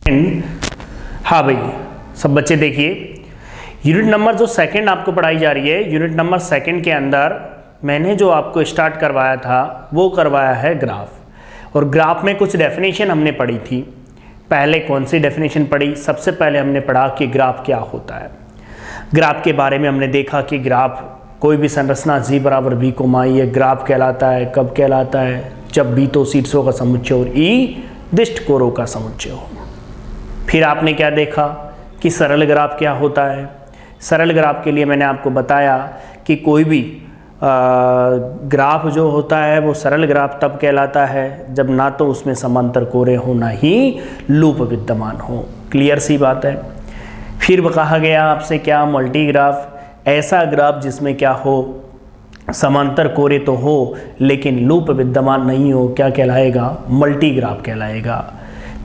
हाँ भाई, सब बच्चे देखिए, यूनिट नंबर जो सेकंड आपको पढ़ाई जा रही है, यूनिट नंबर सेकंड के अंदर मैंने जो आपको स्टार्ट करवाया था वो करवाया है ग्राफ। और ग्राफ में कुछ डेफिनेशन हमने पढ़ी थी। पहले कौन सी डेफिनेशन पढ़ी? सबसे पहले हमने पढ़ा कि ग्राफ क्या होता है। ग्राफ के बारे में हमने देखा कि ग्राफ कोई भी संरचना जी बराबर बी को माई ये ग्राफ कहलाता है। कब कहलाता है? जब बी तो शीर्षों का समुच्चय और ई दिष्ट कोरों का समुच्चय हो। फिर आपने क्या देखा कि सरल ग्राफ क्या होता है। सरल ग्राफ के लिए मैंने आपको बताया कि कोई भी ग्राफ जो होता है वो सरल ग्राफ तब कहलाता है जब ना तो उसमें समांतर कोरे हो ना ही लूप विद्यमान हो। क्लियर सी बात है। फिर कहा गया आपसे क्या? मल्टी ग्राफ, ऐसा ग्राफ जिसमें क्या हो, समांतर कोरे तो हो लेकिन लूप विद्यमान नहीं हो, क्या कहलाएगा? मल्टी ग्राफ कहलाएगा।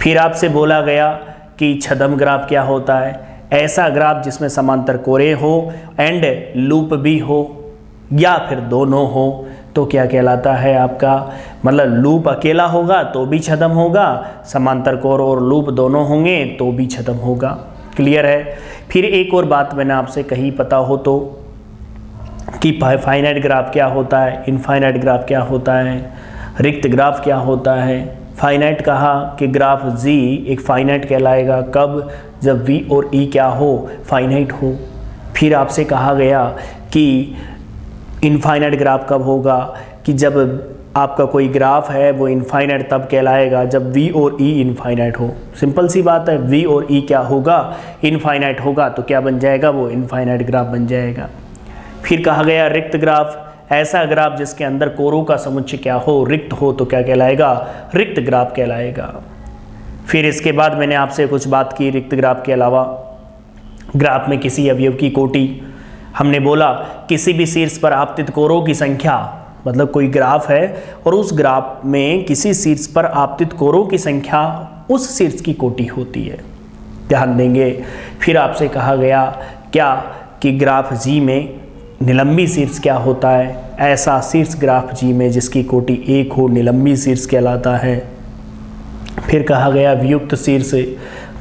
फिर आपसे बोला गया कि छद्म ग्राफ क्या होता है? ऐसा ग्राफ जिसमें समांतर कोरे हो एंड लूप भी हो या फिर दोनों हो तो क्या कहलाता है आपका? मतलब लूप अकेला होगा तो भी छद्म होगा, समांतर कोर और लूप दोनों होंगे तो भी छद्म होगा। क्लियर है। फिर एक और बात मैंने आपसे कही, पता हो तो, कि फाइनाइट ग्राफ क्या होता है, इनफाइनाइट ग्राफ क्या होता है, रिक्त ग्राफ क्या होता है। फाइनाइट कहा कि ग्राफ जी एक फाइनाइट कहलाएगा। कब? जब v और e क्या हो? फाइनाइट हो। फिर आपसे कहा गया कि इनफाइनाइट ग्राफ कब होगा? कि जब आपका कोई ग्राफ है वो इनफाइनाइट तब कहलाएगा जब v और e इनफाइनाइट हो। सिंपल सी बात है, v और e क्या होगा? इनफाइनाइट होगा तो क्या बन जाएगा? वो इनफाइनाइट ग्राफ बन जाएगा। फिर कहा गया रिक्त ग्राफ, ऐसा ग्राफ जिसके अंदर कोरों का समुच्चय क्या हो? रिक्त हो तो क्या कहलाएगा? रिक्त ग्राफ कहलाएगा। फिर इसके बाद मैंने आपसे कुछ बात की रिक्त ग्राफ के अलावा। ग्राफ में किसी अवयव की कोटि, हमने बोला किसी भी शीर्ष पर आपतित कोरों की संख्या, मतलब कोई ग्राफ है और उस ग्राफ में किसी शीर्ष पर आपतित कोरों की संख्या उस शीर्ष की कोटि होती है। ध्यान देंगे। फिर आपसे कहा गया क्या? कि ग्राफ जी में निलंबी शीर्ष क्या होता है? ऐसा शीर्ष ग्राफ जी में जिसकी कोटि 1 हो निलंबी शीर्ष कहलाता है। फिर कहा गया वियुक्त शीर्ष,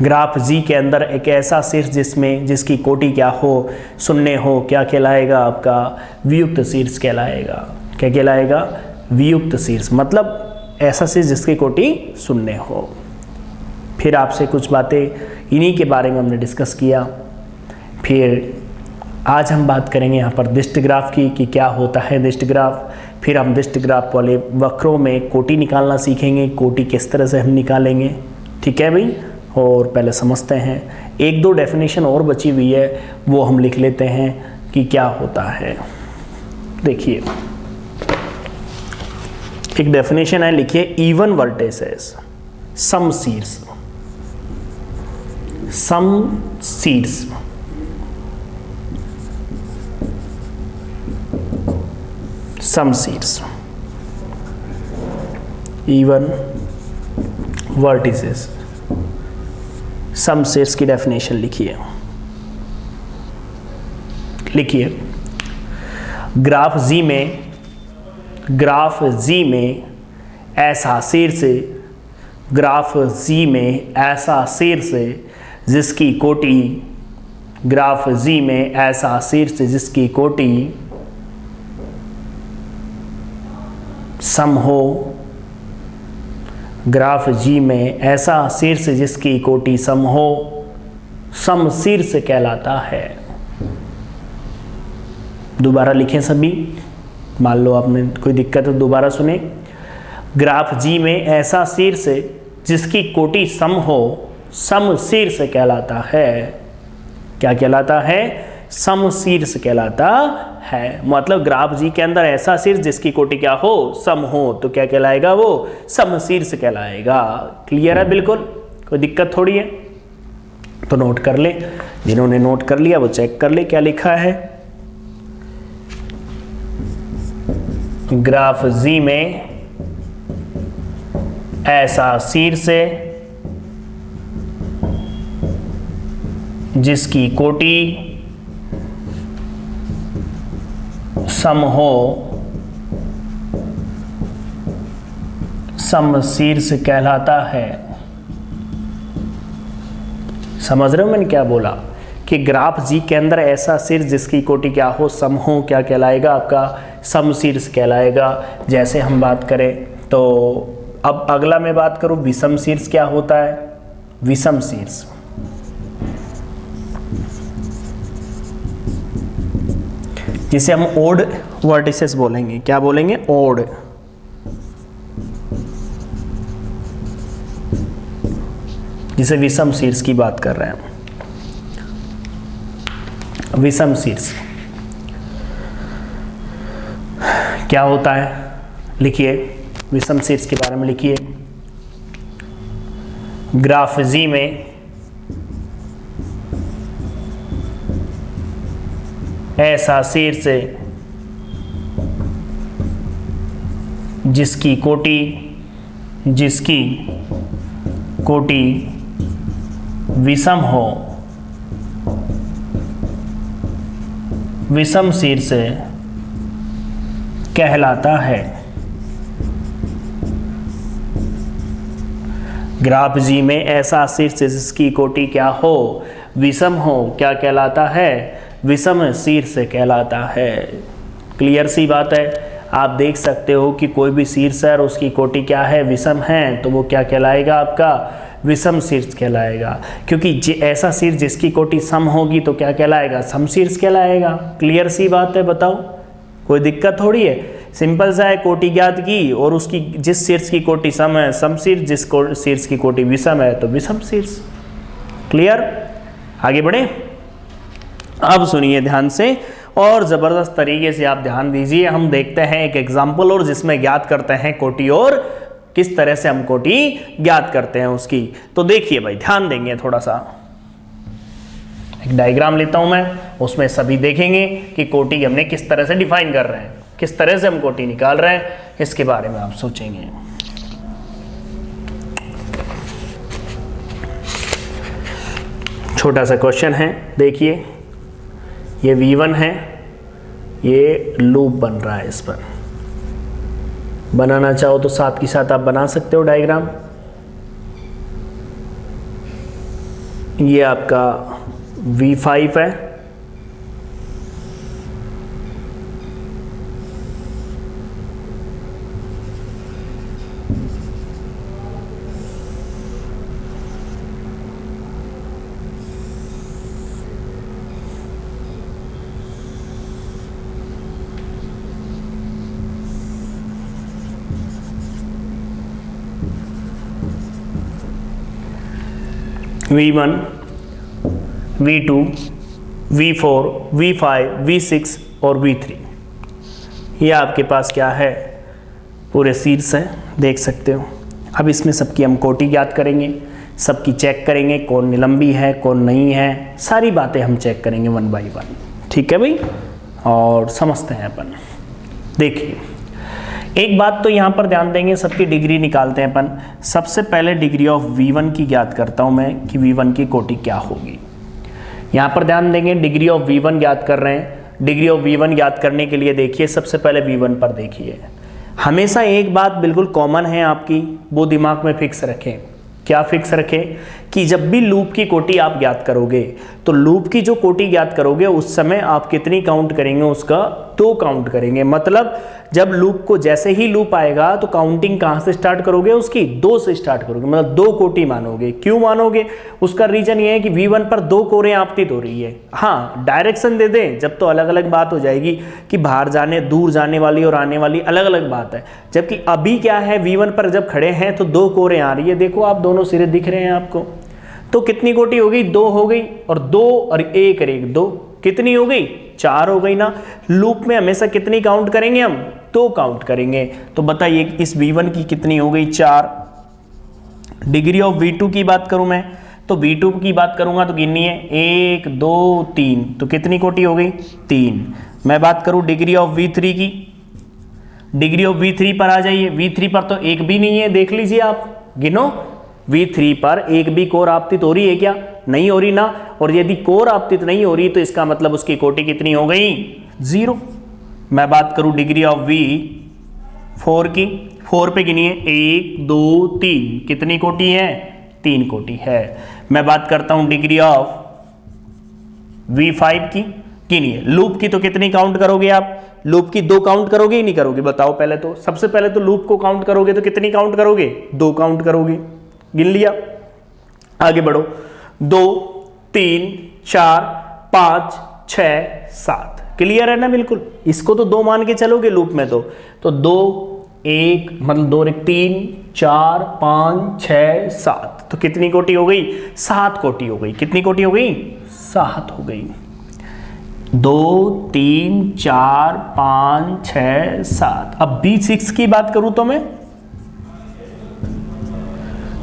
ग्राफ जी के अंदर एक ऐसा शीर्ष जिसकी कोटि क्या हो? 0 हो, क्या कहलाएगा आपका? वियुक्त शीर्ष कहलाएगा। क्या कहलाएगा? वियुक्त शीर्ष, मतलब ऐसा शीर्ष जिसकी कोटि 0 हो। फिर आपसे कुछ बातें इन्हीं के बारे में हमने डिस्कस किया। फिर आज हम बात करेंगे यहाँ पर दिष्ट ग्राफ की कि क्या होता है दिष्ट ग्राफ। फिर हम दिष्ट ग्राफ वाले वक्रों में कोटि निकालना सीखेंगे, कोटि किस तरह से हम निकालेंगे। ठीक है भाई। और पहले समझते हैं, एक दो डेफिनेशन और बची हुई है वो हम लिख लेते हैं कि क्या होता है। देखिए एक डेफिनेशन है, लिखिए इवन वर्टिसेस, सम शीर्ष, सम शीर्ष सम शीर्ष, इवन वर्टिसेस, सम शीर्ष की डेफिनेशन लिखिए। लिखिए ग्राफ जी में ऐसा शीर्ष, ग्राफ जी में ऐसा शीर्ष जिसकी कोटि, ग्राफ जी में ऐसा शीर्ष जिसकी कोटि सम हो, ग्राफ जी में ऐसा शीर्ष जिसकी कोटि सम हो, सम शीर्ष कहलाता है। दोबारा लिखें सभी, मान लो आपने कोई दिक्कत है दोबारा सुने। ग्राफ जी में ऐसा शीर्ष जिसकी कोटि सम हो, सम शीर्ष कहलाता है। क्या कहलाता है? सम शीर्ष कहलाता है। मतलब ग्राफ जी के अंदर ऐसा शीर्ष जिसकी कोटि क्या हो? सम हो तो क्या कहलाएगा? वो सम शीर्ष कहलाएगा। क्लियर है? बिल्कुल, कोई दिक्कत थोड़ी है। तो नोट कर ले, जिन्होंने नोट कर लिया वो चेक कर ले क्या लिखा है। ग्राफ जी में ऐसा शीर्ष जिसकी कोटि सम हो, सम शीर्ष कहलाता है। समझ रहे हो मैंने क्या बोला कि ग्राफ जी के अंदर ऐसा शीर्ष जिसकी कोटि क्या हो, सम हो, क्या कहलाएगा आपका सम शीर्ष कहलाएगा। जैसे हम बात करें तो अब अगला मैं बात करूं विषम शीर्ष क्या होता है। विषम शीर्ष जिसे हम ओड वर्टिसेस बोलेंगे, क्या बोलेंगे, ओड। जिसे विषम शीर्ष की बात कर रहे हैं। विषम शीर्ष क्या होता है, लिखिए विषम शीर्ष के बारे में लिखिए। ग्राफ जी में ऐसा शीर्ष जिसकी कोटि विषम हो, विषम शीर्ष कहलाता है। ग्राफ जी में ऐसा शीर्ष जिसकी कोटि क्या हो, विषम हो, क्या कहलाता है, विषम शीर्ष कहलाता है। क्लियर सी बात है। आप देख सकते हो कि कोई भी शीर्ष है और उसकी कोटि क्या है, विषम है, तो वो क्या कहलाएगा, आपका विषम शीर्ष कहलाएगा। क्योंकि ऐसा शीर्ष जिसकी कोटि सम होगी तो क्या कहलाएगा, सम शीर्ष कहलाएगा। क्लियर सी बात है, बताओ कोई दिक्कत थोड़ी है, सिंपल सा है। कोटि ज्ञात की और उसकी जिस शीर्ष की कोटि सम है सम शीर्ष, जिस शीर्ष की कोटि विषम है तो विषम शीर्ष। क्लियर, आगे बढ़े। अब सुनिए ध्यान से और ज़बरदस्त तरीके से आप ध्यान दीजिए। हम देखते हैं एक एग्जाम्पल और जिसमें ज्ञात करते हैं कोटि और किस तरह से हम कोटि ज्ञात करते हैं उसकी। तो देखिए भाई, ध्यान देंगे थोड़ा सा। एक डायग्राम लेता हूं मैं, उसमें सभी देखेंगे कि कोटि हमने किस तरह से डिफाइन कर रहे हैं, किस तरह से हम कोटि निकाल रहे हैं, इसके बारे में आप सोचेंगे। छोटा सा क्वेश्चन है, देखिए ये V1 है, ये लूप बन रहा है। इस पर बनाना चाहो तो साथ के साथ आप बना सकते हो डायग्राम। ये आपका V5 है, V1, V2, V4, V5, V6 और V3। ये आपके पास क्या है, पूरे शीर्ष है, देख सकते हो। अब इसमें सबकी हम कोटि ज्ञात करेंगे, सबकी चेक करेंगे, कौन निलंबी है कौन नहीं है, सारी बातें हम चेक करेंगे 1 बाई 1। ठीक है भाई, और समझते हैं अपन। देखिए एक बात तो यहाँ पर ध्यान देंगे, सबकी डिग्री निकालते हैं अपन। सबसे पहले डिग्री ऑफ V1 की ज्ञात करता हूँ मैं कि V1 की कोटि क्या होगी। यहाँ पर ध्यान देंगे, डिग्री ऑफ V1 ज्ञात कर रहे हैं। डिग्री ऑफ V1 ज्ञात करने के लिए देखिए, सबसे पहले V1 पर देखिए। हमेशा एक बात बिल्कुल कॉमन है आपकी, वो दिमाग में फिक्स रखें। क्या फिक्स रखें कि जब भी लूप की कोटि आप ज्ञात करोगे तो लूप की जो कोटि ज्ञात करोगे उस समय आप कितनी काउंट करेंगे, उसका 2 काउंट करेंगे। मतलब जब लूप को जैसे ही लूप आएगा तो काउंटिंग कहाँ से स्टार्ट करोगे, उसकी 2 से स्टार्ट करोगे, मतलब 2 कोटि मानोगे। क्यों मानोगे, उसका रीजन ये है कि V1 पर 2 कोरें आपतित हो रही है। हाँ डायरेक्शन दे दें जब तो अलग अलग बात हो जाएगी कि बाहर जाने दूर जाने वाली और आने वाली अलग अलग बात है। जबकि अभी क्या है, V1 पर जब खड़े हैं तो 2 कोरें आ रही है। देखो आप दोनों सिरे दिख रहे हैं आपको, तो कितनी कोटि हो गई, 2 हो गई, और 2 और 1 और 1 2, कितनी हो गई, 4 हो गई ना। लूप में हमेशा कितनी काउंट करेंगे हम, 2 काउंट करेंगे। तो बताइए इस V1 की कितनी हो गई, 4। डिग्री ऑफ V2 की बात करूं मैं तो V2 की बात करूंगा तो गिननी है 1 2 3, तो कितनी कोटि हो गई, 3। मैं बात करूं डिग्री ऑफ V3 की, डिग्री ऑफ V3 पर आ जाइए। V3 पर तो एक भी नहीं है, देख लीजिए आप, गिनो। V3 पर एक भी कोर आपतित हो रही है क्या, नहीं हो रही ना। और यदि कोर आपतित नहीं हो रही तो इसका मतलब उसकी कोटि कितनी हो गई, 0। मैं बात करूं डिग्री ऑफ V4 की, 4 पे गिनिए 1 2 3, कितनी कोटि है, 3 कोटि है। मैं बात करता हूं डिग्री ऑफ V5 की, नहीं लूप की, तो कितनी काउंट करोगे आप? लूप की 2 काउंट करोगे ही नहीं करोगे? बताओ पहले तो, सबसे पहले तो लूप को काउंट करोगे तो कितनी काउंट करोगे? 2 काउंट करोगे। गिन लिया, आगे बढ़ो। 2 3 4 5 6 7, क्लियर है ना? बिल्कुल, इसको तो 2 मान के चलोगे लूप में, तो 2 1 मतलब 2 3 4 5 6 7, तो कितनी कोटि हो गई? 7 कोटि हो गई। कितनी कोटि हो गई? 7 हो गई। 2 3 4 5 6 7। अब V6 की बात करूं तो मैं,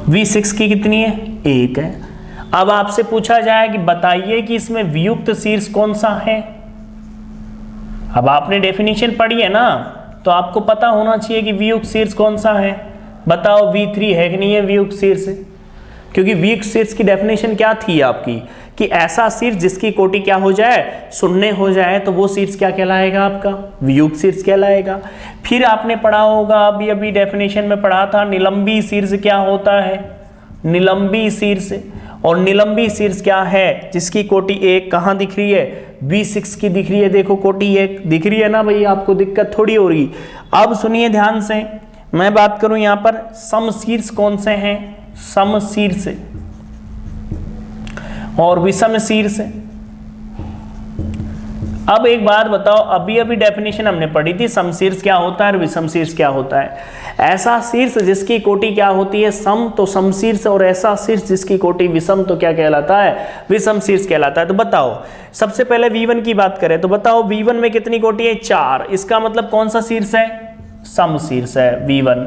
V6 की कितनी है? 1 है। अब आपसे पूछा जाए कि बताइए कि इसमें वियुक्त शीर्ष कौन सा है। अब आपने डेफिनेशन पढ़ी है ना, तो आपको पता होना चाहिए कि वियुक्त शीर्ष कौन सा है। बताओ V3 है कि नहीं है वियुक्त शीर्ष? क्योंकि वियुक्त शीर्ष की डेफिनेशन क्या थी आपकी, कि ऐसा शीर्ष जिसकी कोटि क्या हो जाए? शून्य हो जाए, तो वो शीर्ष क्या कहलाएगा? आपका वियुक्त शीर्ष कहलाएगा। फिर आपने पढ़ा होगा, अभी डेफिनेशन में पढ़ा था, निलंबी शीर्ष क्या होता है? निलंबी शीर्ष। और निलंबी शीर्ष क्या है? जिसकी कोटि 1 कहाँ दिख रही है? V6 की दिख रही है। देखो कोटि 1 दिख रही है ना भाई, आपको दिक्कत थोड़ी हो रही। अब सुनिए ध्यान से, मैं बात करूं यहां पर समशीर्ष कौन से हैं? समशीर्ष और विषम शीर्ष। अब एक बात बताओ, अभी डेफिनेशन हमने पढ़ी थी, समशीर्ष क्या होता है और विषम शीर्ष क्या होता है। ऐसा शीर्ष जिसकी कोटि क्या होती है? सम, तो समशीर्ष, और ऐसा शीर्ष जिसकी कोटि विषम, तो क्या कहलाता है? विषम शीर्ष कहलाता है। तो बताओ, सबसे पहले V1 की बात करें तो बताओ V1 में कितनी कोटि है? 4। इसका मतलब कौन सा शीर्ष है? समशीर्ष है V1।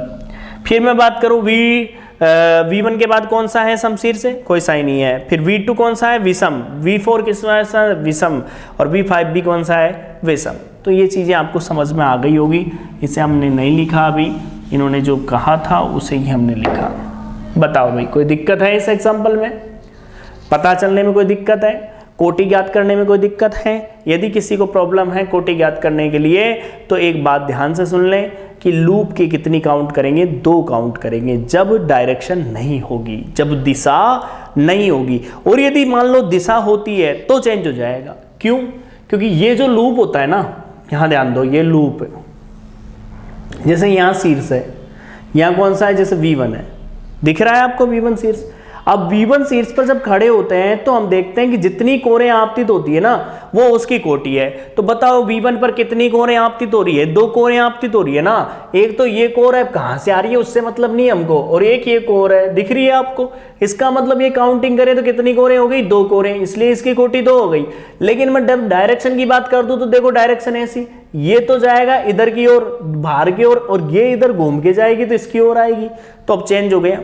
फिर मैं बात करूं V1 के बाद कौन सा है समशीर्ष? कोई सा ही नहीं है। फिर V2 कौन सा है? विषम। V4 किस सा? विषम। और V5 भी कौन सा है? विषम। तो ये चीजें आपको समझ में आ गई होगी। इसे हमने नहीं लिखा अभी, इन्होंने जो कहा था उसे ही हमने लिखा। बताओ भाई, कोई दिक्कत है इस एग्जाम्पल में? पता चलने में कोई दिक्कत है? कोटि ज्ञात करने में कोई दिक्कत है? यदि किसी को प्रॉब्लम है कोटि ज्ञात करने के लिए, तो एक बात ध्यान से सुन लें कि लूप की कितनी काउंट करेंगे? 2 काउंट करेंगे, जब डायरेक्शन नहीं होगी, जब दिशा नहीं होगी। और यदि मान लो दिशा होती है तो चेंज हो जाएगा। क्यों? क्योंकि ये जो लूप होता है ना, यहां ध्यान दो, ये लूप है। जैसे यहां शीर्ष है, यहां कौन सा है? जैसे V1 है, दिख रहा है आपको V1 शीर्ष। अब V1 शीर्ष पर जब खड़े होते हैं तो हम देखते हैं कि जितनी कोरें आपतित होती है ना, वो उसकी कोटि है। तो बताओ V1 पर कितनी कोरें आपतित हो रही है? 2 कोरें आपतित हो रही है ना। एक तो ये कोर है, कहां से आ रही है उससे मतलब नहीं हमको, और एक ये कोर है, दिख रही है आपको। इसका मतलब ये काउंटिंग करें तो कितनी कोरें हो गई? 2 कोरें, इसलिए इसकी कोटि 2 हो गई। लेकिन मैं जब डायरेक्शन की बात कर दूं तो देखो डायरेक्शन ऐसी, ये तो जाएगा इधर की ओर, बाहर की ओर, और ये इधर घूम के जाएगी तो इसकी ओर आएगी। तो अब चेंज हो गया,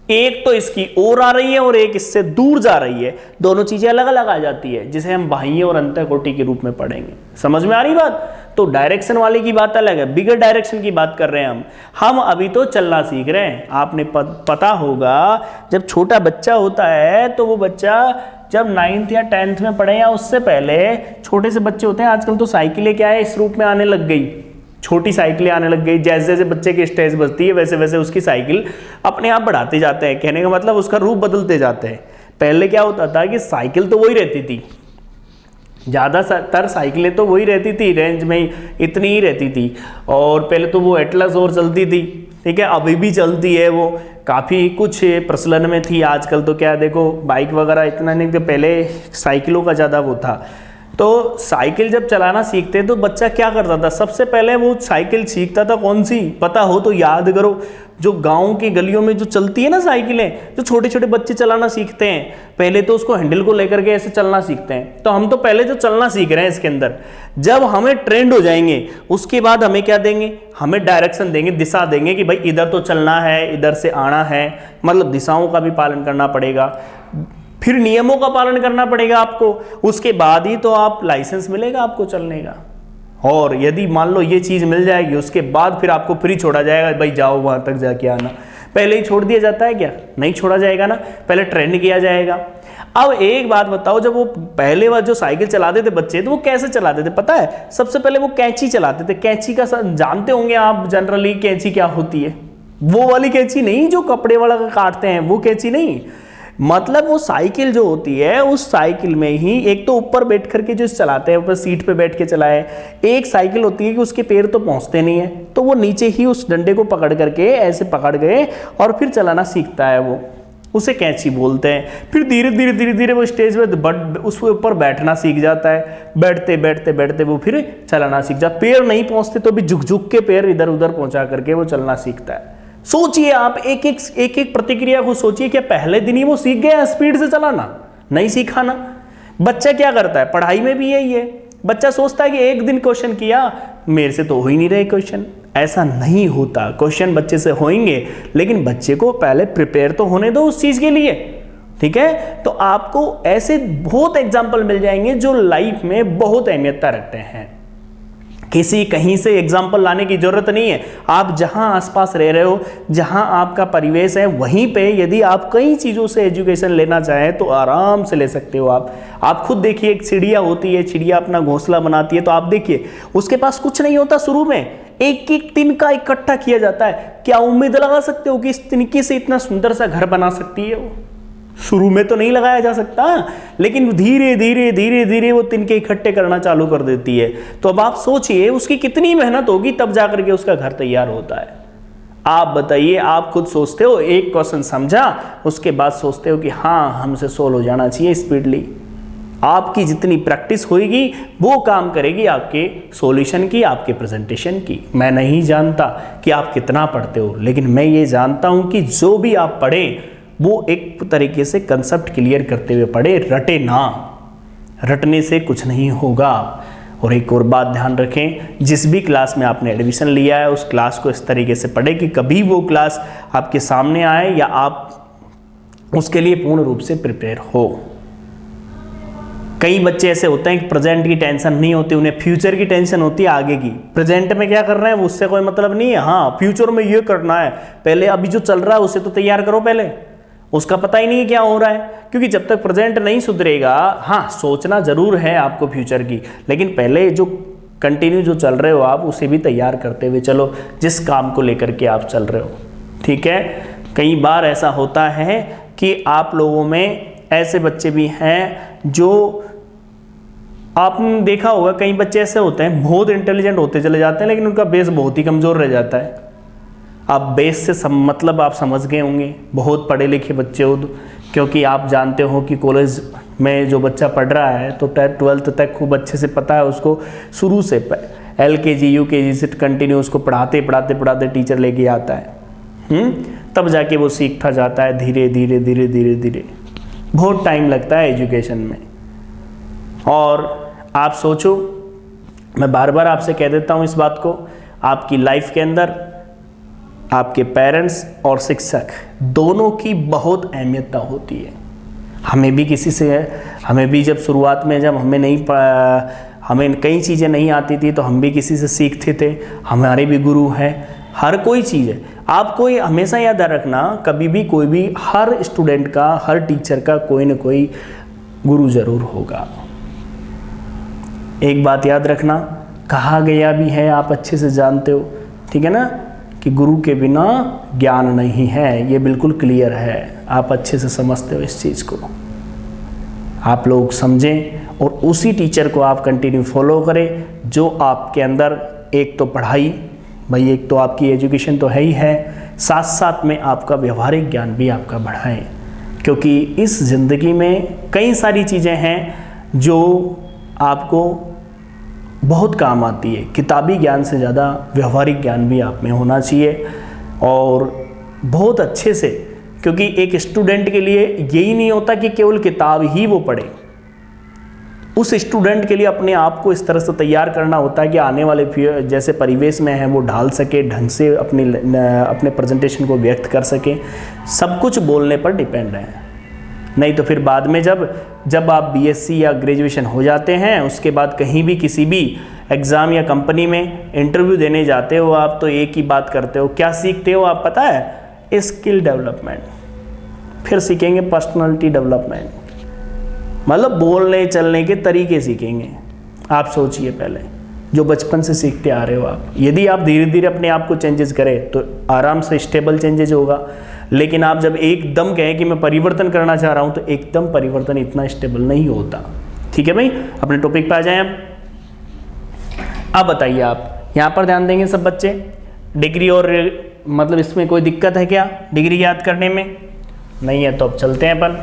एक तो इसकी ओर आ रही है और एक इससे दूर जा रही है। दोनों चीजें अलग अलग आ जाती है, जिसे हम बाह्य और अंतःकोटि के रूप में पढ़ेंगे। समझ में आ रही बात? तो डायरेक्शन वाले की बात अलग है, बिगर डायरेक्शन की बात कर रहे हैं हम अभी तो चलना सीख रहे हैं। आपने पता होगा, जब छोटा बच्चा होता है तो वो बच्चा जब 9th या 10th में पढ़े या उससे पहले छोटे से बच्चे होते हैं, आजकल तो साइकिलें क्या है इस रूप में आने लग गई, छोटी साइकिलें आने लग गई। जैसे जैसे बच्चे की स्टेज बढ़ती है वैसे वैसे उसकी साइकिल अपने आप बढ़ाते जाते हैं। कहने का मतलब उसका रूप बदलते जाते हैं। पहले क्या होता था कि साइकिल तो वही रहती थी, ज़्यादातर साइकिलें तो वही रहती थी, रेंज में इतनी ही रहती थी। और पहले तो वो एटलस और चलती थी, ठीक है, अभी भी चलती है, वो काफ़ी कुछ प्रचलन में थी। आजकल तो क्या देखो बाइक वगैरह इतना नहीं, तो पहले साइकिलों का ज़्यादा वो था। तो साइकिल जब चलाना सीखते तो बच्चा क्या करता था? सबसे पहले वो साइकिल सीखता था कौन सी, पता हो तो याद करो, जो गांव की गलियों में जो चलती है ना साइकिलें, जो छोटे छोटे बच्चे चलाना सीखते हैं, पहले तो उसको हैंडल को लेकर के ऐसे चलना सीखते हैं। तो हम तो पहले जो चलना सीख रहे हैं इसके अंदर, जब हमें ट्रेंड हो जाएंगे उसके बाद हमें क्या देंगे? हमें डायरेक्शन देंगे, दिशा देंगे कि भाई इधर तो चलना है, इधर से आना है, मतलब दिशाओं का भी पालन करना पड़ेगा, फिर नियमों का पालन करना पड़ेगा आपको। उसके बाद ही तो आप लाइसेंस मिलेगा आपको चलने का। और यदि मान लो ये चीज़ मिल जाएगी उसके बाद फिर आपको फ्री छोड़ा जाएगा, भाई जाओ वहाँ तक जाके आना। पहले ही छोड़ दिया जाता है क्या? नहीं छोड़ा जाएगा ना, पहले ट्रेंड किया जाएगा। अब एक बात बताओ, जब वो पहले बार जो साइकिल चलाते थे बच्चे, तो वो कैसे चलाते थे पता है? सबसे पहले वो कैंची चलाते थे। कैंची का जानते होंगे आप जनरली कैंची क्या होती है? वो वाली कैंची नहीं जो कपड़े वाला काटते हैं, वो कैंची नहीं। मतलब वो साइकिल जो होती है, उस साइकिल में ही एक तो ऊपर बैठ करके जो चलाते हैं, ऊपर सीट पे बैठ के चलाए, एक साइकिल होती है कि उसके पैर तो पहुंचते नहीं है, तो वो नीचे ही उस डंडे को पकड़ करके ऐसे पकड़ गए और फिर चलाना सीखता है, वो उसे कैंची बोलते हैं। फिर धीरे धीरे धीरे धीरे वो स्टेज पे उसके ऊपर बैठना सीख जाता है, बैठते बैठते बैठते वो फिर चलाना सीख जाता है। पैर नहीं पहुंचते तो भी झुक झुक के पैर इधर उधर पहुंचा करके वो चलना सीखता है। सोचिए आप, एक एक प्रतिक्रिया को सोचिए, क्या पहले दिन ही वो सीख गया स्पीड से चलाना? नहीं सीखा ना। बच्चा क्या करता है, पढ़ाई में भी यही है, बच्चा सोचता है कि एक दिन क्वेश्चन किया, मेरे से तो हो ही नहीं रहे क्वेश्चन। ऐसा नहीं होता, क्वेश्चन बच्चे से होंगे, लेकिन बच्चे को पहले प्रिपेयर तो होने दो उस चीज के लिए, ठीक है। तो आपको ऐसे बहुत एग्जाम्पल मिल जाएंगे जो लाइफ में बहुत अहमियत रखते हैं। किसी कहीं से एग्जाम्पल लाने की जरूरत नहीं है। आप जहां आसपास रह रहे हो, जहां आपका परिवेश है, वहीं पे यदि आप कई चीज़ों से एजुकेशन लेना चाहें तो आराम से ले सकते हो। आप खुद देखिए, एक चिड़िया होती है, चिड़िया अपना घोंसला बनाती है, तो आप देखिए उसके पास कुछ नहीं होता शुरू में, एक एक तिनका इकट्ठा किया जाता है। क्या उम्मीद लगा सकते हो कि इस तिनके से इतना सुंदर सा घर बना सकती है वो? शुरू में तो नहीं लगाया जा सकता, लेकिन धीरे धीरे धीरे धीरे वो तिनके इकट्ठे करना चालू कर देती है। तो अब आप सोचिए उसकी कितनी मेहनत होगी, तब जाकर के उसका घर तैयार होता है। आप बताइए, आप खुद सोचते हो एक क्वेश्चन समझा, उसके बाद सोचते हो कि हाँ हमसे सोल्व हो जाना चाहिए स्पीडली। आपकी जितनी प्रैक्टिस होगी वो काम करेगी आपके सॉल्यूशन की, आपके प्रेजेंटेशन की। मैं नहीं जानता कि आप कितना पढ़ते हो, लेकिन मैं ये जानता हूं कि जो भी आप पढ़े वो एक तरीके से कंसेप्ट क्लियर करते हुए पढ़े, रटे ना। रटने से कुछ नहीं होगा। और एक और बात ध्यान रखें, जिस भी क्लास में आपने एडमिशन लिया है उस क्लास को इस तरीके से पढ़ें कि कभी वो क्लास आपके सामने आए या आप उसके लिए पूर्ण रूप से प्रिपेयर हो। कई बच्चे ऐसे होते हैं कि प्रेजेंट की टेंशन नहीं होती, उन्हें फ्यूचर की टेंशन होती है आगे की। प्रेजेंट में क्या कर रहे हैं उससे कोई मतलब नहीं है, हाँ फ्यूचर में ये करना है, पहले अभी जो चल रहा है उसे तो तैयार करो पहले। उसका पता ही नहीं है क्या हो रहा है, क्योंकि जब तक प्रेजेंट नहीं सुधरेगा, हाँ सोचना जरूर है आपको फ्यूचर की, लेकिन पहले जो कंटिन्यू जो चल रहे हो आप उसे भी तैयार करते हुए चलो, जिस काम को लेकर के आप चल रहे हो, ठीक है। कई बार ऐसा होता है कि आप लोगों में ऐसे बच्चे भी हैं जो आपने देखा होगा, कई बच्चे ऐसे होते हैं बहुत इंटेलिजेंट होते चले जाते हैं, लेकिन उनका बेस बहुत ही कमज़ोर रह जाता है। आप बेस से मतलब आप समझ गए होंगे, बहुत पढ़े लिखे बच्चे हो, क्योंकि आप जानते हो कि कॉलेज में जो बच्चा पढ़ रहा है तो 12th तक खूब अच्छे से पता है उसको, शुरू से LKG UKG से कंटिन्यू उसको पढ़ाते पढ़ाते पढ़ाते टीचर लेके आता है, तब जाके वो सीखता जाता है धीरे धीरे धीरे धीरे धीरे। बहुत टाइम लगता है एजुकेशन में। और आप सोचो, मैं बार बार आपसे कह देता हूँ इस बात को, आपकी लाइफ के अंदर आपके पेरेंट्स और शिक्षक दोनों की बहुत अहमियत होती है। हमें भी किसी से, हमें भी जब शुरुआत में जब हमें कई चीज़ें नहीं आती थी तो हम भी किसी से सीखते थे, हमारे भी गुरु हैं, हर कोई चीज़ है। आपको ये हमेशा याद रखना, कभी भी कोई भी, हर स्टूडेंट का, हर टीचर का कोई ना कोई गुरु जरूर होगा। एक बात याद रखना, कहा गया भी है, आप अच्छे से जानते हो, ठीक है ना, कि गुरु के बिना ज्ञान नहीं है। ये बिल्कुल क्लियर है, आप अच्छे से समझते हो इस चीज़ को। आप लोग समझें और उसी टीचर को आप कंटिन्यू फॉलो करें जो आपके अंदर, एक तो पढ़ाई, भाई एक तो आपकी एजुकेशन तो है ही है, साथ साथ में आपका व्यवहारिक ज्ञान भी आपका बढ़ाएं, क्योंकि इस ज़िंदगी में कई सारी चीज़ें हैं जो आपको बहुत काम आती है। किताबी ज्ञान से ज़्यादा व्यवहारिक ज्ञान भी आप में होना चाहिए, और बहुत अच्छे से, क्योंकि एक स्टूडेंट के लिए यही नहीं होता कि केवल किताब ही वो पढ़े। उस स्टूडेंट के लिए अपने आप को इस तरह से तैयार करना होता है कि आने वाले जैसे परिवेश में है वो ढाल सके, ढंग से अपने प्रेजेंटेशन को व्यक्त कर सके। सब कुछ बोलने पर डिपेंड है, नहीं तो फिर बाद में जब आप BSc या ग्रेजुएशन हो जाते हैं, उसके बाद कहीं भी किसी भी एग्ज़ाम या कंपनी में इंटरव्यू देने जाते हो आप, तो एक ही बात करते हो, क्या सीखते हो आप पता है? Skill development. फिर सीखेंगे पर्सनालिटी डेवलपमेंट, मतलब बोलने चलने के तरीके सीखेंगे। आप सोचिए पहले, जो बचपन से सीखते आ रहे हो आप। यदि आप धीरे धीरे अपने आप को चेंजेस करें तो आराम से स्टेबल चेंजेस होगा, लेकिन आप जब एकदम कहें कि मैं परिवर्तन करना चाह रहा हूं तो एकदम परिवर्तन इतना स्टेबल नहीं होता। ठीक है भाई, अपने टॉपिक पे आ जाएं अब बताइए आप यहां पर ध्यान देंगे सब बच्चे, डिग्री और मतलब इसमें कोई दिक्कत है क्या डिग्री याद करने में? नहीं है तो अब चलते हैं अपन।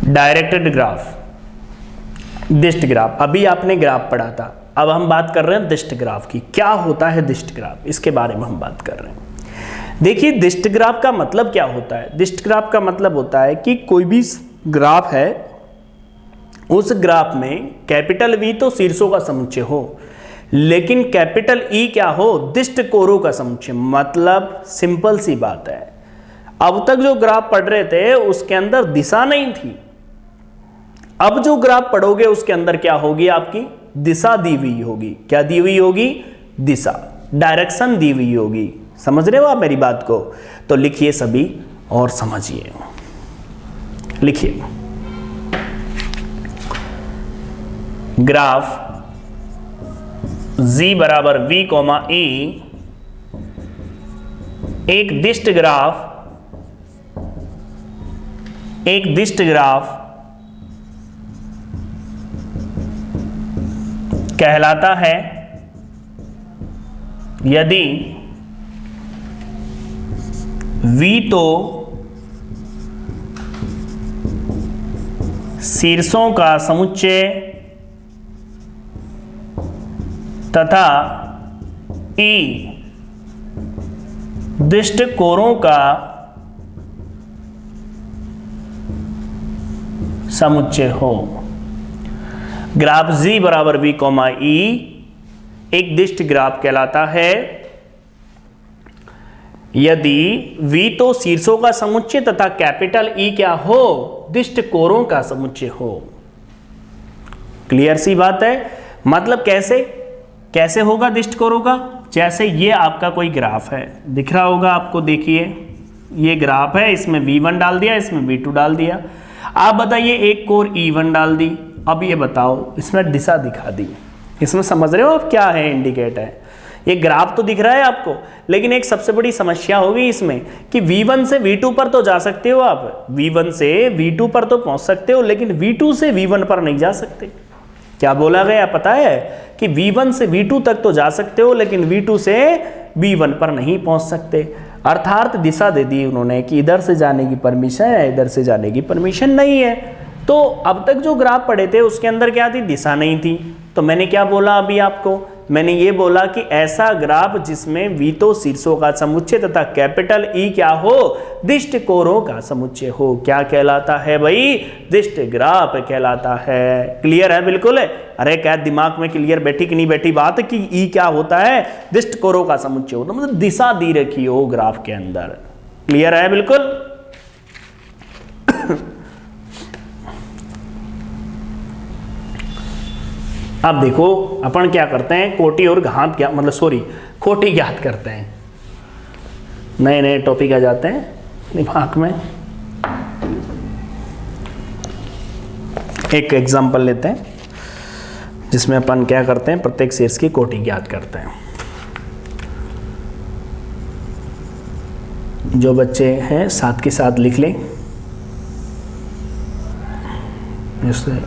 डायरेक्टेड ग्राफ, दिष्ट ग्राफ, अभी आपने ग्राफ पढ़ा था, अब हम बात कर रहे हैं दिष्ट ग्राफ की। क्या होता है दिष्ट ग्राफ, इसके बारे में हम बात कर रहे हैं। देखिए दिष्ट ग्राफ का मतलब क्या होता है। दिष्ट ग्राफ का मतलब होता है कि कोई भी ग्राफ है, उस ग्राफ में कैपिटल वी तो शीर्षों का समुच्चय हो, लेकिन कैपिटल ई क्या हो, दिष्ट कोरों का समुच्चय। मतलब सिंपल सी बात है, अब तक जो ग्राफ पढ़ रहे थे उसके अंदर दिशा नहीं थी, अब जो ग्राफ पढ़ोगे उसके अंदर क्या होगी, आपकी दिशा दी हुई होगी। क्या दी हुई होगी, दिशा, डायरेक्शन दी हुई होगी। समझ रहे हो आप मेरी बात को? तो लिखिए सभी और समझिए, लिखिए ग्राफ z बराबर v कोमा e एक दिष्ट ग्राफ कहलाता है यदि v तो शीर्षों का समुच्चय तथा e दिष्ट कोरों का समुच्चय हो। ग्राफ z बराबर v कोमा e एक दिष्ट ग्राफ कहलाता है यदि v तो शीर्षों का समुच्चय तथा कैपिटल E क्या हो, दिष्ट कोरों का समुच्चय हो। क्लियर सी बात है। मतलब कैसे होगा दिष्ट कोरों का? जैसे ये आपका कोई ग्राफ है, दिख रहा होगा आपको, देखिए ये ग्राफ है, इसमें v1 डाल दिया, इसमें v2 डाल दिया। आप बताइए एक कोर e1 डाल दी, अब ये बताओ इसमें दिशा दिखा दी। इसमें समझ रहे हो आप क्या है, इंडिकेट है। ये ग्राफ तो दिख रहा है आपको, लेकिन एक सबसे बड़ी समस्या होगी इसमें कि v1 से v2 पर तो जा सकते हो आप, v1 से v2 पर तो पहुंच सकते हो, लेकिन v2 से v1 पर नहीं जा सकते। क्या बोला गया पता है कि v1 से v2 तक तो जा सकते हो, लेकिन v2 से v1 पर नहीं पहुंच सकते। अर्थात दिशा दे दी उन्होंने कि इधर से जाने की परमिशन है, इधर से जाने की परमिशन नहीं है। तो अब तक जो ग्राफ पढ़े थे उसके अंदर क्या थी, दिशा नहीं थी। तो मैंने क्या बोला अभी आपको, मैंने ये बोला कि ऐसा ग्राफ जिसमें v तो शीर्षों का समुच्चय तथा कैपिटल E क्या हो, दिष्ट कोरों का समुच्चय हो। क्या कहलाता है भाई, दिष्ट ग्राफ कहलाता है। क्लियर है बिल्कुल है? अरे क्या दिमाग में क्लियर बैठी कि नहीं बैठी बात कि E क्या होता है, दिष्ट कोरों का समुच्चय होता, मतलब दिशा दी रखी हो ग्राफ के अंदर। क्लियर है बिल्कुल? अब देखो अपन क्या करते हैं, कोटि और घात क्या मतलब सॉरी कोटि ज्ञात करते हैं। नए नए टॉपिक आ जाते हैं दिमाग में। एक एग्जांपल लेते हैं जिसमें अपन क्या करते हैं, प्रत्येक शीर्ष की कोटि ज्ञात करते हैं। जो बच्चे हैं साथ के साथ लिख लें। जैसे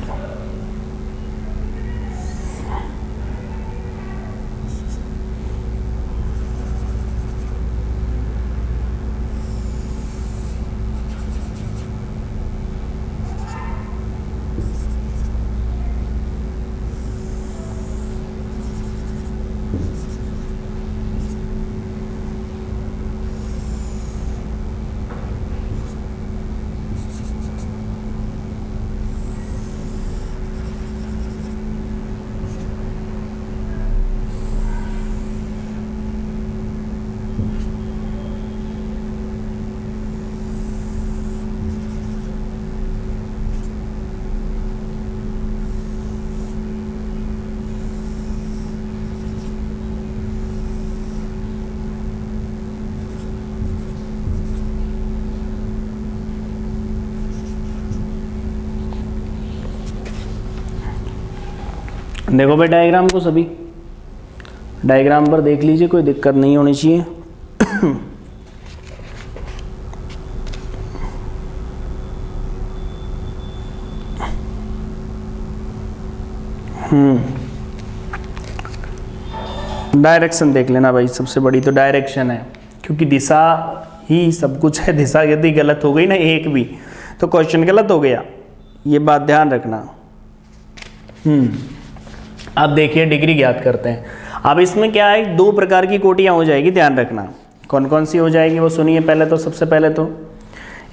देखो भाई डायग्राम को, सभी डायग्राम पर देख लीजिए, कोई दिक्कत नहीं होनी चाहिए। डायरेक्शन देख लेना भाई, सबसे बड़ी तो डायरेक्शन है, क्योंकि दिशा ही सब कुछ है। दिशा यदि गलत हो गई ना एक भी, तो क्वेश्चन गलत हो गया, ये बात ध्यान रखना। अब देखिए डिग्री ज्ञात करते हैं। अब इसमें क्या है, दो प्रकार की कोटियां हो जाएगी, ध्यान रखना। कौन कौन सी हो जाएगी वो सुनिए पहले तो। सबसे पहले तो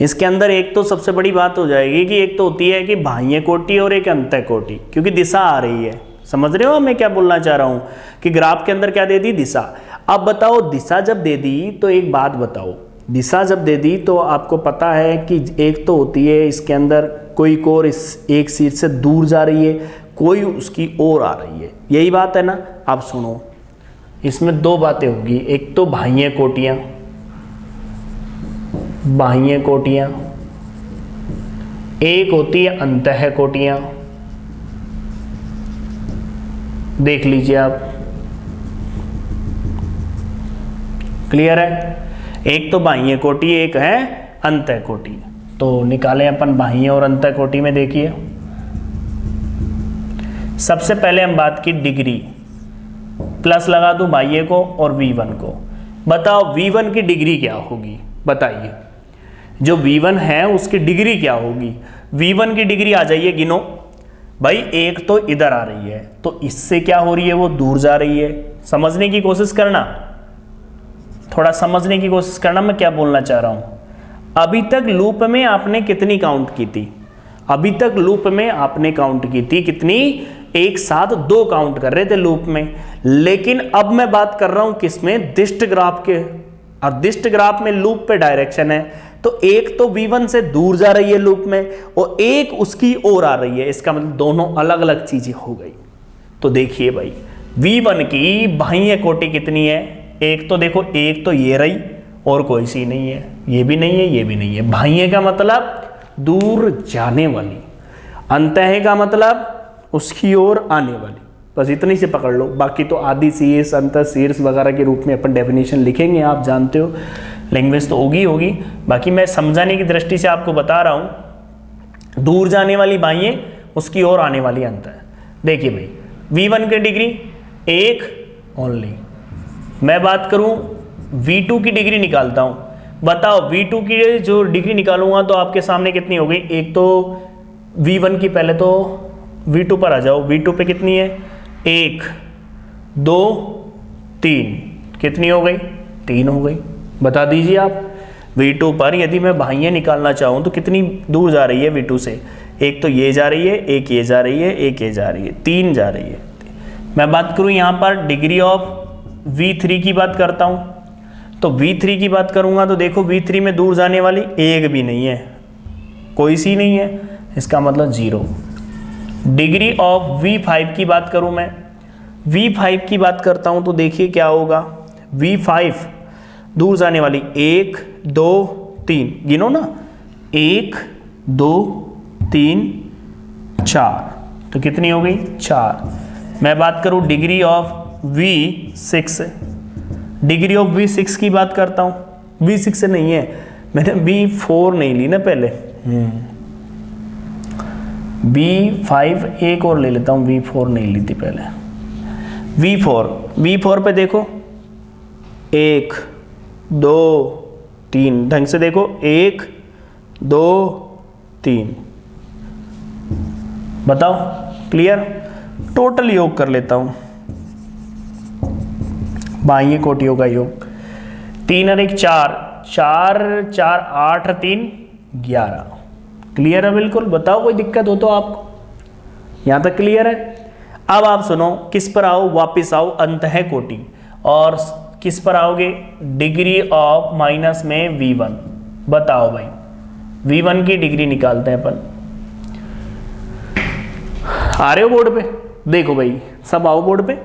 इसके अंदर एक तो सबसे बड़ी बात हो जाएगी कि एक तो होती है कि बाह्य कोटि और एक अंतः कोटि, क्योंकि दिशा आ रही है। समझ रहे हो मैं क्या बोलना चाह रहा हूं, कि ग्राफ के अंदर क्या दे दी, दिशा। अब बताओ दिशा जब दे दी तो एक बात बताओ, दिशा जब दे दी तो आपको पता है कि एक तो होती है इसके अंदर कोई कोर इस एक शीर्ष से दूर जा रही है, कोई उसकी ओर आ रही है, यही बात है ना। अब सुनो, इसमें दो बातें होगी, एक तो बाह्य कोटियां, बाह्य कोटियां, एक होती है अंतः कोटियां। देख लीजिए आप, क्लियर है। एक तो बाह्य कोटि, एक है अंतः कोटि। तो निकालें अपन बाह्य और अंतः कोटि में। देखिए सबसे पहले हम बात की डिग्री, प्लस लगा दूं बाह्य को और V1 को। बताओ V1 की डिग्री क्या होगी, बताइए। जो V1 है उसकी डिग्री क्या होगी। V1 की डिग्री आ जाइए, गिनो भाई। एक तो इधर आ रही है, तो इससे क्या हो रही है, वो दूर जा रही है। समझने की कोशिश करना, थोड़ा समझने की कोशिश करना मैं क्या बोलना चाह रहा हूं। अभी तक लूप में आपने कितनी काउंट की थी, अभी तक लूप में आपने काउंट की थी कितनी, एक साथ दो काउंट कर रहे थे लूप में। लेकिन अब मैं बात कर रहा हूं किसमें, दिष्ट ग्राफ के। और दिष्ट ग्राफ में लूप पे डायरेक्शन है, तो एक तो V1 से दूर जा रही है लूप में और एक उसकी ओर आ रही है। इसका मतलब दोनों अलग अलग चीजें हो गई। तो देखिए भाई V1 की बाह्य कोटि कितनी है, एक तो देखो, एक तो ये रही और कोई सी नहीं है, ये भी नहीं है, ये भी नहीं है। बाह्य का मतलब दूर जाने वाली, अंतः का मतलब उसकी ओर आने वाली। बस इतनी से पकड़ लो, बाकी तो आदि शीर्ष, अंतः शीर्ष वगैरह के रूप में अपन डेफिनेशन लिखेंगे, आप जानते हो लैंग्वेज तो होगी। बाकी मैं समझाने की दृष्टि से आपको बता रहा हूं, दूर जाने वाली बाह्य, उसकी ओर आने वाली अंतः। देखिए भाई V1 की डिग्री एक ओनली। मैं बात करूं V2 की डिग्री निकालता हूं। बताओ V2 की जो डिग्री निकालूंगा तो आपके सामने कितनी हो गई। एक तो V1 की, पहले तो V2 पर आ जाओ। V2 पे कितनी है, 1 2 3, कितनी हो गई, 3 हो गई। बता दीजिए आप। V2 पर यदि मैं बाह्य निकालना चाहूँ तो कितनी दूर जा रही है V2 से, एक तो ये जा रही है, एक ये जा रही है, एक ये जा रही है, 3 जा रही है। मैं बात करूँ यहाँ पर डिग्री ऑफ V3 की बात करता हूँ, तो V3 की बात करूँगा तो देखो V3 में दूर जाने वाली एक भी नहीं है, कोई सी नहीं है, इसका मतलब 0। डिग्री ऑफ V5 की बात करूँ मैं, V5 की बात करता हूँ तो देखिए क्या होगा। V5 दूर जाने वाली 1 2 3, गिनो ना, 1 2 3 4, तो कितनी हो गई, 4। मैं बात करूं degree of V6, degree of V6 की बात करता हूं। V6 से नहीं है, मैंने V4 नहीं ली ना पहले, V5 एक और ले लेता हूं, V4 नहीं ली थी पहले। V4 पे देखो 1 2 3, ढंग से देखो 1 2 3, बताओ क्लियर। टोटल योग कर लेता हूं, बाह्य कोटियों का योग। 3 और 1 4, 4 4 8 3 11, क्लियर है बिल्कुल। बताओ कोई दिक्कत हो तो आपको, यहां तक क्लियर है। अब आप सुनो, किस पर आओ, वापिस आओ अंतः कोटि, और किस पर आओगे, डिग्री ऑफ माइनस में V1। बताओ भाई V1 की डिग्री निकालते हैं अपन। आ रहे हो बोर्ड पे, देखो भाई सब आओ बोर्ड पे।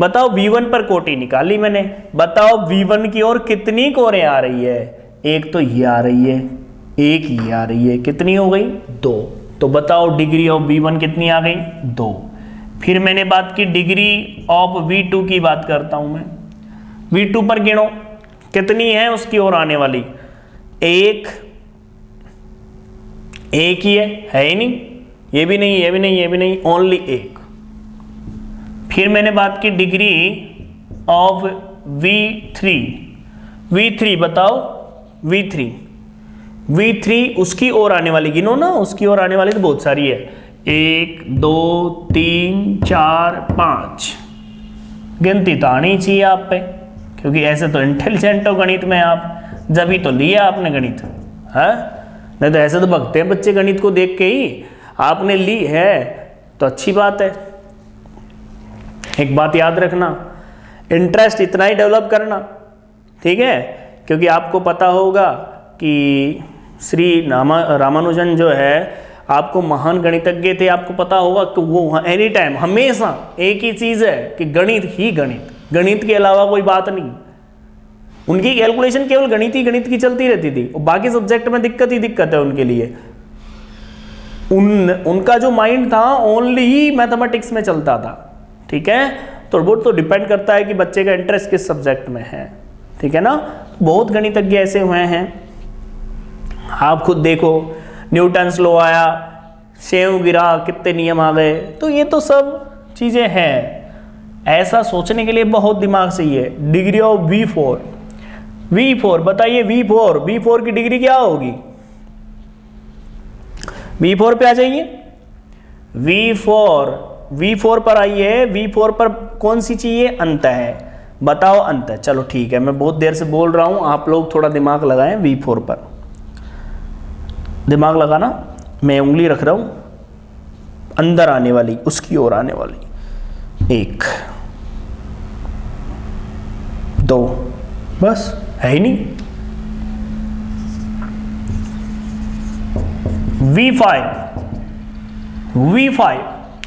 बताओ V1 पर कोटि निकाली मैंने, बताओ V1 की ओर कितनी कोरें आ रही है। एक तो ये आ रही है, एक ये आ रही है, कितनी हो गई, 2। तो बताओ डिग्री ऑफ V1 कितनी आ गई, 2। फिर मैंने बात की डिग्री ऑफ V2 की बात करता हूं मैं। V2 पर गिनो कितनी है उसकी ओर आने वाली, एक ही है ही नहीं, ये भी नहीं, ये भी नहीं, ये भी नहीं, ओनली एक। फिर मैंने बात की डिग्री ऑफ V3 बताओ, V3 उसकी ओर आने वाली गिनो ना, उसकी ओर आने वाली तो बहुत सारी है, 1 2 3 4 5, गिनती तो आनी चाहिए आप पे, क्योंकि ऐसे तो इंटेलिजेंट हो गणित में आप, जब ही तो लिया आपने गणित है, नहीं तो ऐसे तो भगते हैं बच्चे गणित को देख के ही, आपने ली है तो अच्छी बात है। एक बात याद रखना, इंटरेस्ट इतना ही डेवलप करना, ठीक है, क्योंकि आपको पता होगा कि श्री रामानुजन जो है आपको महान गणितज्ञ थे, आपको पता होगा कि वो एनी टाइम हमेशा एक ही चीज़ है कि गणित ही गणित, गणित के अलावा कोई बात नहीं। उनकी कैलकुलेशन केवल गणित ही गणित की चलती रहती थी, और बाकी सब्जेक्ट में दिक्कत ही दिक्कत है उनके लिए। उनका जो माइंड था ओनली ही मैथमेटिक्स में चलता था, ठीक है। तो वो तो डिपेंड करता है कि बच्चे का इंटरेस्ट किस सब्जेक्ट में है, ठीक है ना। बहुत गणितज्ञ ऐसे हुए हैं, आप खुद देखो, न्यूटन्स लॉ आया, सेव गिरा, कितने नियम आ गए, तो ये तो सब चीज़ें हैं। ऐसा सोचने के लिए बहुत दिमाग चाहिए। डिग्री ऑफ V4 बताइए, V4 की डिग्री क्या होगी, V4 पे आ जाइए, V4 पर आइए, V4 पर कौन सी चाहिए, अंत है, बताओ अंत है। चलो ठीक है, मैं बहुत देर से बोल रहा हूं, आप लोग थोड़ा दिमाग लगाएं, V4 पर दिमाग लगाना, मैं उंगली रख रहा हूं अंदर आने वाली, उसकी ओर आने वाली, 1 2, बस है ही नहीं।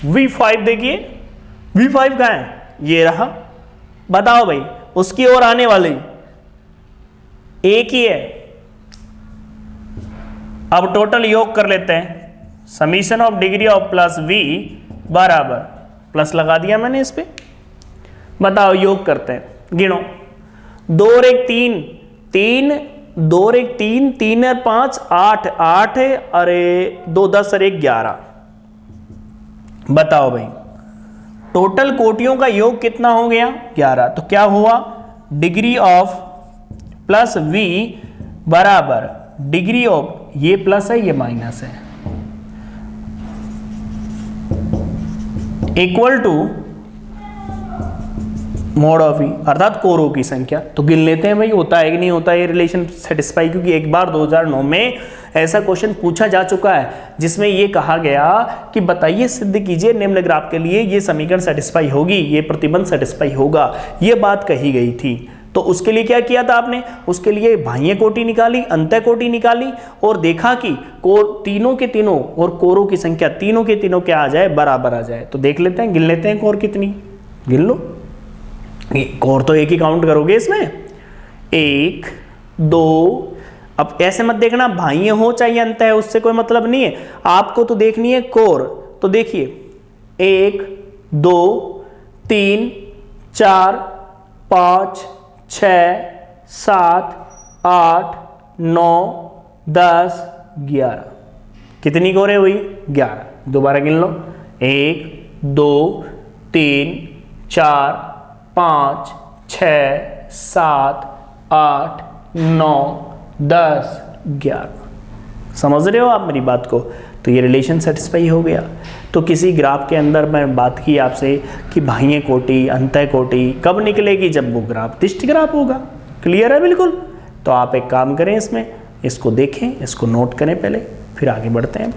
V5 देखिए, V5 कहां है, ये रहा, बताओ भाई उसकी ओर आने वाली एक ही है। अब टोटल योग कर लेते हैं, summation of degree of plus V बराबर, प्लस लगा दिया मैंने इस पे, बताओ योग करते हैं, गिनो, 2 और 1 3, 2 और 1 3, 3 और 5 8 है, अरे 2 10 और 1 11, बताओ भाई टोटल कोटियों का योग कितना हो गया, 11। तो क्या हुआ, डिग्री ऑफ प्लस V बराबर डिग्री ऑफ, ये प्लस है ये माइनस है, इक्वल टू मोड ऑफ ई, अर्थात कोरों की संख्या। तो गिन लेते हैं भाई, होता है कि नहीं होता ये रिलेशन सेटिस्फाई, क्योंकि एक बार 2009 में ऐसा क्वेश्चन पूछा जा चुका है जिसमें ये कहा गया कि बताइए, सिद्ध कीजिए निम्न ग्राफ के लिए ये समीकरण सेटिस्फाई होगी, ये प्रतिबंध सेटिस्फाई होगा, ये बात कही गई थी। तो उसके लिए क्या किया था आपने, उसके लिए बाह्य कोटि निकाली, अंतः कोटि निकाली, और देखा कि तीनों के तीनों और कोरों की संख्या तीनों के तीनों क्या आ जाए, बराबर आ जाए। तो देख लेते हैं, गिन लेते हैं कोर कितनी, गिन लो, कोर तो एक ही काउंट करोगे इसमें, 1 2, अब ऐसे मत देखना बाह्य हो चाहे अंत है, उससे कोई मतलब नहीं है, आपको तो देखनी है कोर। तो देखिए 1 2 3 4 5 6 7 8 9 10 11, कितनी कोरें हुई, 11। दोबारा गिन लो, 1 2 3 4 5 6 7 8 9 10 11, समझ रहे हो आप मेरी बात को। तो ये रिलेशन सेटिस्फाई हो गया। तो किसी ग्राफ के अंदर मैं बात की आपसे कि बाह्य कोटि अंतः कोटि कब निकलेगी, जब वो ग्राफ दिष्ट ग्राफ होगा। क्लियर है बिल्कुल। तो आप एक काम करें, इसमें इसको देखें, इसको नोट करें पहले, फिर आगे बढ़ते हैं।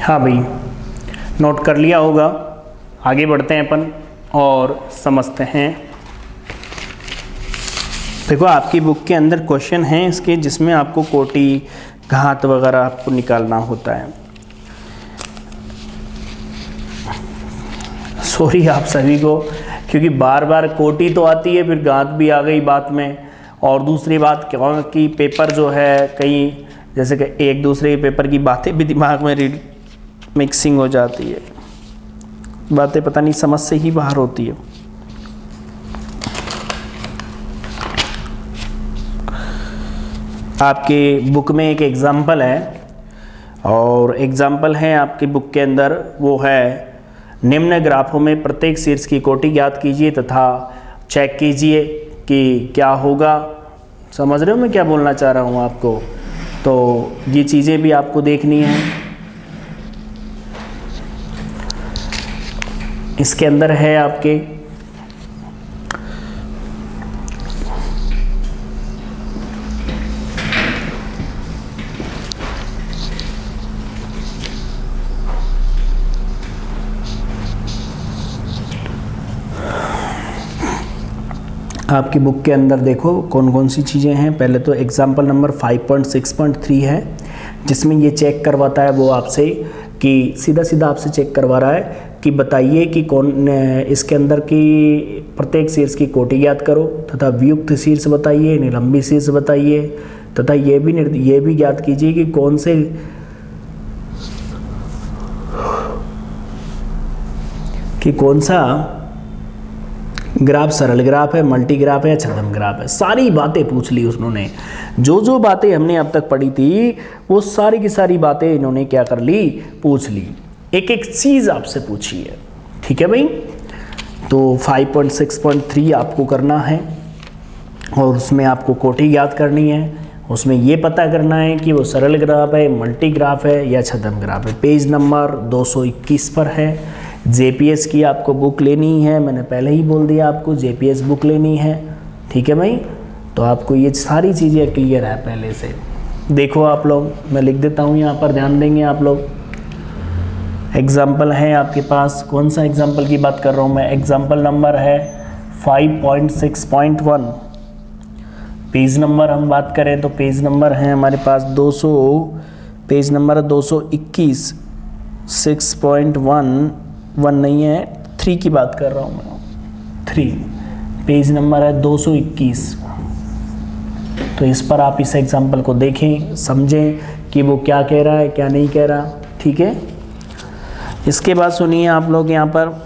हाँ भाई, नोट कर लिया होगा। आगे बढ़ते हैं अपन और समझते हैं। देखो आपकी बुक के अंदर क्वेश्चन हैं इसके, जिसमें आपको कोटि घात वगैरह आपको निकालना होता है। सॉरी आप सभी को, क्योंकि बार बार कोटि तो आती है, फिर घात भी आ गई बात में। और दूसरी बात क्या कि पेपर जो है कई, जैसे कि एक दूसरे पेपर की बातें भी दिमाग में मिक्सिंग हो जाती है, बातें पता नहीं समझ से ही बाहर होती है। आपके बुक में एक एग्जाम्पल है, और एग्जाम्पल है आपकी बुक के अंदर, वो है निम्न ग्राफों में प्रत्येक शीर्ष की कोटि ज्ञात कीजिए तथा चेक कीजिए कि क्या होगा। समझ रहे हो मैं क्या बोलना चाह रहा हूँ आपको? तो ये चीज़ें भी आपको देखनी है। इसके अंदर है आपके आपकी बुक के अंदर देखो कौन कौन सी चीज़ें हैं। पहले तो एग्जाम्पल नंबर 5.6.3 है, जिसमें ये चेक करवाता है वो आपसे कि सीधा सीधा आपसे चेक करवा रहा है कि बताइए कि कौन इसके अंदर की प्रत्येक शीर्ष की कोटि ज्ञात करो तथा वियुक्त शीर्ष बताइए, निलंबी शीर्ष बताइए तथा ये भी ज्ञात कीजिए कि कौन सा ग्राफ सरल ग्राफ है, मल्टी ग्राफ है या छद्म ग्राफ है। सारी बातें पूछ ली उन्होंने। जो बातें हमने अब तक पढ़ी थी वो सारी की सारी बातें इन्होंने क्या कर ली, पूछ ली। एक एक चीज़ आपसे पूछी है। ठीक है भाई, तो 5.6.3 आपको करना है और उसमें आपको कोटि ज्ञात करनी है। उसमें ये पता करना है कि वो सरल ग्राफ है, मल्टी ग्राफ है या छद्म ग्राफ है। पेज नंबर 221 पर है। जेपीएस की आपको बुक लेनी है, मैंने पहले ही बोल दिया आपको जेपीएस बुक लेनी है। ठीक है भाई, तो आपको ये सारी चीज़ें क्लियर है पहले से। देखो आप लोग, मैं लिख देता हूँ यहाँ पर, ध्यान देंगे आप लोग। एग्जाम्पल है आपके पास, कौन सा एग्जाम्पल की बात कर रहा हूँ मैं? एग्जाम्पल नंबर है 5.6.1। पेज नंबर हम बात करें तो पेज नंबर है हमारे पास 200, पेज नंबर 221। 6.1 नहीं है, 3 की बात कर रहा हूँ मैं। 3 पेज नंबर है 221। तो इस पर आप इस एग्जाम्पल को देखें, समझें कि वो क्या कह रहा है क्या नहीं कह रहा। ठीक है, इसके बाद सुनिए आप लोग, यहाँ पर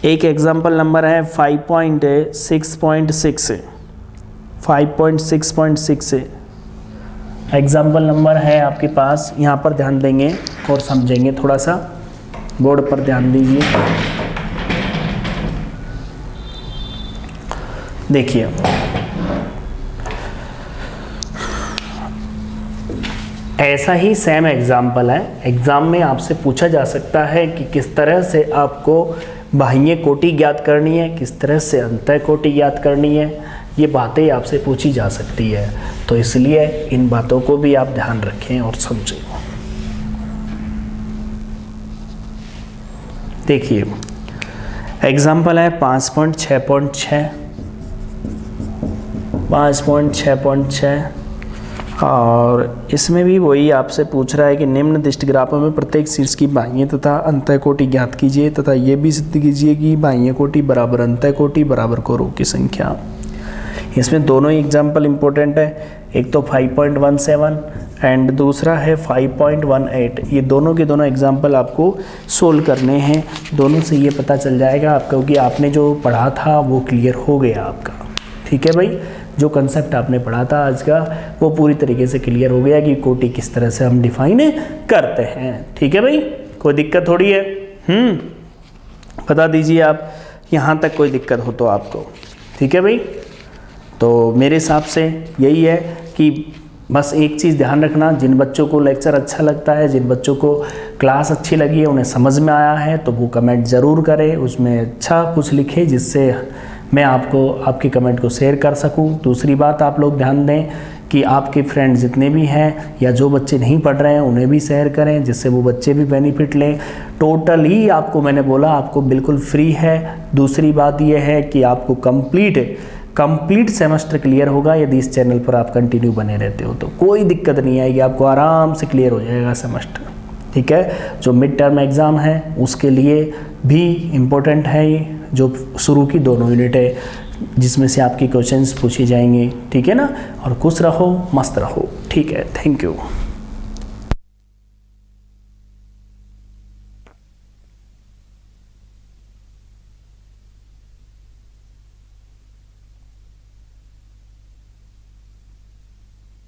एक एग्जाम्पल नंबर है 5.6.6। 5.6.6 एग्जाम्पल नंबर है आपके पास। यहाँ पर ध्यान देंगे और समझेंगे, थोड़ा सा बोर्ड पर ध्यान दीजिए। देखिए, ऐसा ही सेम एग्जाम्पल है। एग्जाम में आपसे पूछा जा सकता है कि किस तरह से आपको बाह्य कोटि ज्ञात करनी है, किस तरह से अंतः कोटि ज्ञात करनी है। ये बातें आपसे पूछी जा सकती है, तो इसलिए इन बातों को भी आप ध्यान रखें और समझें। देखिए, एग्जाम्पल है 5.6.6। 5.6.6 और इसमें भी वही आपसे पूछ रहा है कि निम्न दिष्ट ग्राफों में प्रत्येक शीर्ष की बाह्य तथा अंतः कोटि ज्ञात कीजिए तथा ये भी सिद्ध कीजिए कि बाह्य कोटि बराबर अंतः कोटि बराबर कोरों की संख्या। इसमें दोनों ही एग्जाम्पल इम्पोर्टेंट है, एक तो 5.17 एंड दूसरा है 5.18। ये दोनों के दोनों एग्जाम्पल आपको सोल्व करने हैं। दोनों से ये पता चल जाएगा आपका कि आपने जो पढ़ा था वो क्लियर हो गया आपका। ठीक है भाई, जो कंसेप्ट आपने पढ़ा था आज का वो पूरी तरीके से क्लियर हो गया कि कोटि किस तरह से हम डिफाइन करते हैं। ठीक है भाई, कोई दिक्कत थोड़ी है। बता दीजिए आप यहाँ तक कोई दिक्कत हो तो आपको। ठीक है भाई, तो मेरे हिसाब से यही है कि बस एक चीज़ ध्यान रखना, जिन बच्चों को लेक्चर अच्छा लगता है, जिन बच्चों को क्लास अच्छी लगी है, उन्हें समझ में आया है, तो वो कमेंट ज़रूर करें, उसमें अच्छा कुछ लिखें जिससे मैं आपको आपके कमेंट को शेयर कर सकूं। दूसरी बात आप लोग ध्यान दें कि आपके फ्रेंड जितने भी हैं या जो बच्चे नहीं पढ़ रहे हैं उन्हें भी शेयर करें, जिससे वो बच्चे भी बेनिफिट लें। टोटल ही आपको मैंने बोला आपको बिल्कुल फ्री है। दूसरी बात यह है कि आपको कंप्लीट सेमेस्टर क्लियर होगा यदि इस चैनल पर आप कंटिन्यू बने रहते हो, तो कोई दिक्कत नहीं आएगी, आपको आराम से क्लियर हो जाएगा सेमेस्टर। ठीक है, जो मिड टर्म एग्ज़ाम है उसके लिए भी इम्पोर्टेंट है ये, जो शुरू की दोनों यूनिट है जिसमें से आपकी क्वेश्चंस पूछे जाएंगे। ठीक है ना, और खुश रहो, मस्त रहो। ठीक है, थैंक यू।